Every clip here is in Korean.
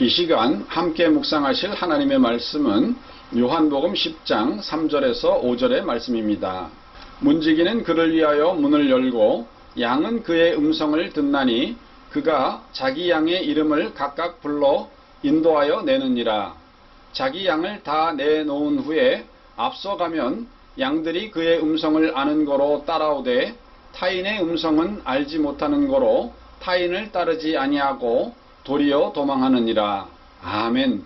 이 시간 함께 묵상하실 하나님의 말씀은 요한복음 10장 3절에서 5절의 말씀입니다. 문지기는 그를 위하여 문을 열고 양은 그의 음성을 듣나니 그가 자기 양의 이름을 각각 불러 인도하여 내느니라. 자기 양을 다 내놓은 후에 앞서가면 양들이 그의 음성을 아는 거로 따라오되 타인의 음성은 알지 못하는 거로 타인을 따르지 아니하고 도리어 도망하느니라. 아멘.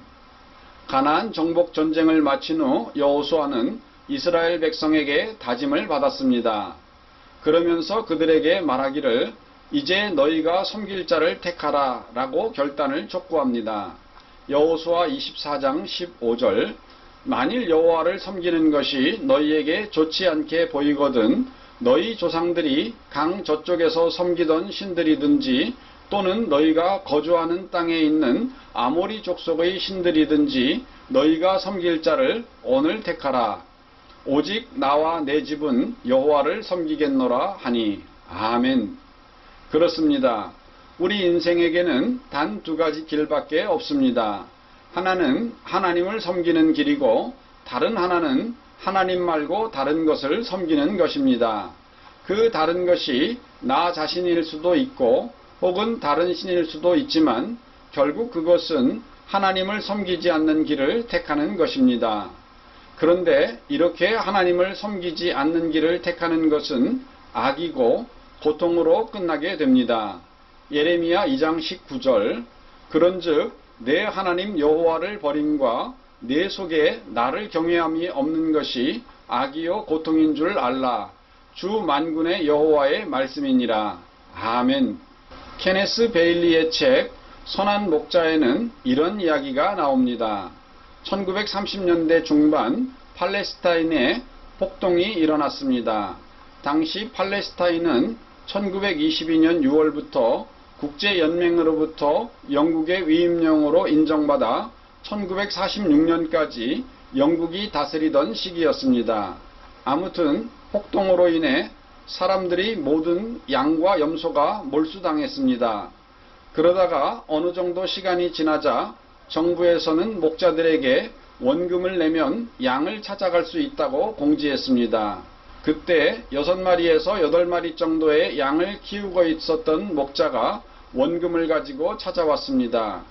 가나안 정복 전쟁을 마친 후 여호수아는 이스라엘 백성에게 다짐을 받았습니다. 그러면서 그들에게 말하기를 이제 너희가 섬길 자를 택하라 라고 결단을 촉구합니다. 여호수아 24장 15절 만일 여호와를 섬기는 것이 너희에게 좋지 않게 보이거든 너희 조상들이 강 저쪽에서 섬기던 신들이든지 또는 너희가 거주하는 땅에 있는 아모리 족속의 신들이든지 너희가 섬길 자를 오늘 택하라. 오직 나와 내 집은 여호와를 섬기겠노라 하니. 아멘. 그렇습니다. 우리 인생에게는 단 두 가지 길밖에 없습니다. 하나는 하나님을 섬기는 길이고 다른 하나는 하나님 말고 다른 것을 섬기는 것입니다. 그 다른 것이 나 자신일 수도 있고 혹은 다른 신일 수도 있지만 결국 그것은 하나님을 섬기지 않는 길을 택하는 것입니다. 그런데 이렇게 하나님을 섬기지 않는 길을 택하는 것은 악이고 고통으로 끝나게 됩니다. 예레미야 2장 19절 그런즉 내 하나님 여호와를 버림과 내 속에 나를 경외함이 없는 것이 악이요 고통인 줄 알라. 주 만군의 여호와의 말씀이니라. 아멘. 케네스 베일리의 책 선한 목자에는 이런 이야기가 나옵니다. 1930년대 중반 팔레스타인에 폭동이 일어났습니다. 당시 팔레스타인은 1922년 6월부터 국제연맹으로부터 영국의 위임령으로 인정받아 1946년까지 영국이 다스리던 시기였습니다. 아무튼 폭동으로 인해 사람들이 모든 양과 염소가 몰수당했습니다. 그러다가 어느 정도 시간이 지나자 정부에서는 목자들에게 원금을 내면 양을 찾아갈 수 있다고 공지했습니다. 그때 6마리에서 8마리 정도의 양을 키우고 있었던 목자가 원금을 가지고 찾아왔습니다.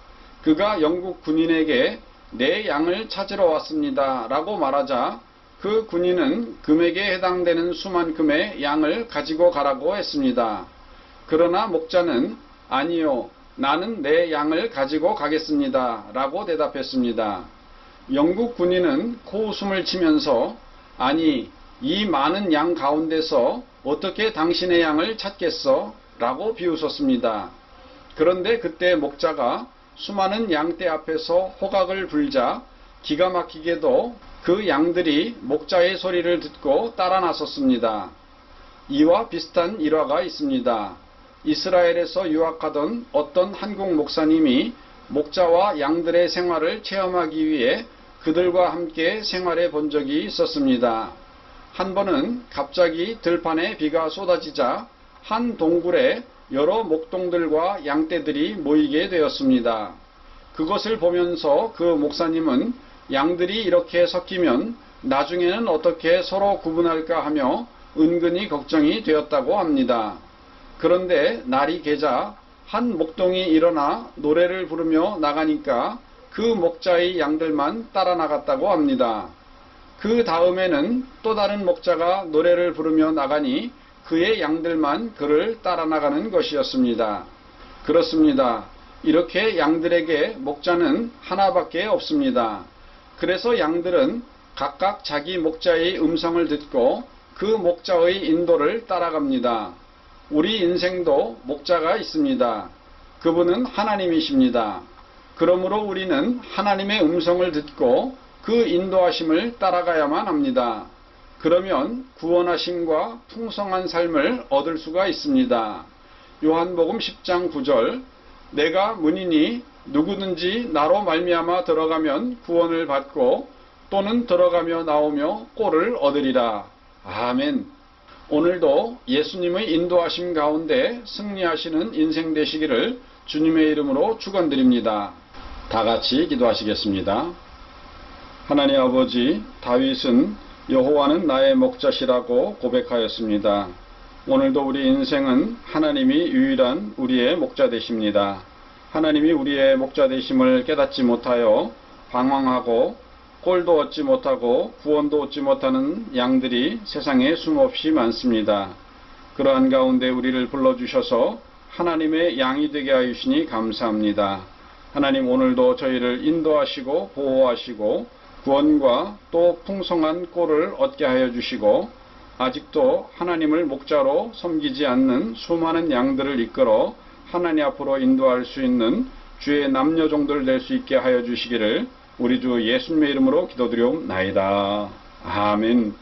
그가 영국 군인에게 내 양을 찾으러 왔습니다 라고 말하자 그 군인은 금액에 해당되는 수만큼의 양을 가지고 가라고 했습니다. 그러나 목자는 아니요, 나는 내 양을 가지고 가겠습니다 라고 대답했습니다. 영국 군인은 코웃음을 치면서 아니, 이 많은 양 가운데서 어떻게 당신의 양을 찾겠어? 라고 비웃었습니다. 그런데 그때 목자가 수많은 양떼 앞에서 호각을 불자 기가 막히게도 그 양들이 목자의 소리를 듣고 따라 나섰습니다. 이와 비슷한 일화가 있습니다. 이스라엘에서 유학하던 어떤 한국 목사님이 목자와 양들의 생활을 체험하기 위해 그들과 함께 생활해 본 적이 있었습니다. 한 번은 갑자기 들판에 비가 쏟아지자 한 동굴에 여러 목동들과 양떼들이 모이게 되었습니다. 그것을 보면서 그 목사님은 양들이 이렇게 섞이면 나중에는 어떻게 서로 구분할까 하며 은근히 걱정이 되었다고 합니다. 그런데 날이 개자 한 목동이 일어나 노래를 부르며 나가니까 그 목자의 양들만 따라 나갔다고 합니다. 그 다음에는 또 다른 목자가 노래를 부르며 나가니 그의 양들만 그를 따라 나가는 것이었습니다. 그렇습니다. 이렇게 양들에게 목자는 하나밖에 없습니다. 그래서 양들은 각각 자기 목자의 음성을 듣고 그 목자의 인도를 따라갑니다. 우리 인생도 목자가 있습니다. 그분은 하나님이십니다. 그러므로 우리는 하나님의 음성을 듣고 그 인도하심을 따라가야만 합니다. 그러면 구원하심과 풍성한 삶을 얻을 수가 있습니다. 요한복음 10장 9절 내가 문이니 누구든지 나로 말미암아 들어가면 구원을 받고 또는 들어가며 나오며 꼴을 얻으리라. 아멘. 오늘도 예수님의 인도하심 가운데 승리하시는 인생 되시기를 주님의 이름으로 축원드립니다. 다 같이 기도하시겠습니다. 하나님 아버지, 다윗은 여호와는 나의 목자시라고 고백하였습니다. 오늘도 우리 인생은 하나님이 유일한 우리의 목자 되십니다. 하나님이 우리의 목자 되심을 깨닫지 못하여 방황하고 꼴도 얻지 못하고 구원도 얻지 못하는 양들이 세상에 수없이 많습니다. 그러한 가운데 우리를 불러주셔서 하나님의 양이 되게 하시니 감사합니다. 하나님, 오늘도 저희를 인도하시고 보호하시고 구원과 또 풍성한 꼴을 얻게 하여 주시고 아직도 하나님을 목자로 섬기지 않는 수많은 양들을 이끌어 하나님 앞으로 인도할 수 있는 주의 남녀종들 될 수 있게 하여 주시기를 우리 주 예수님의 이름으로 기도드리옵나이다. 아멘.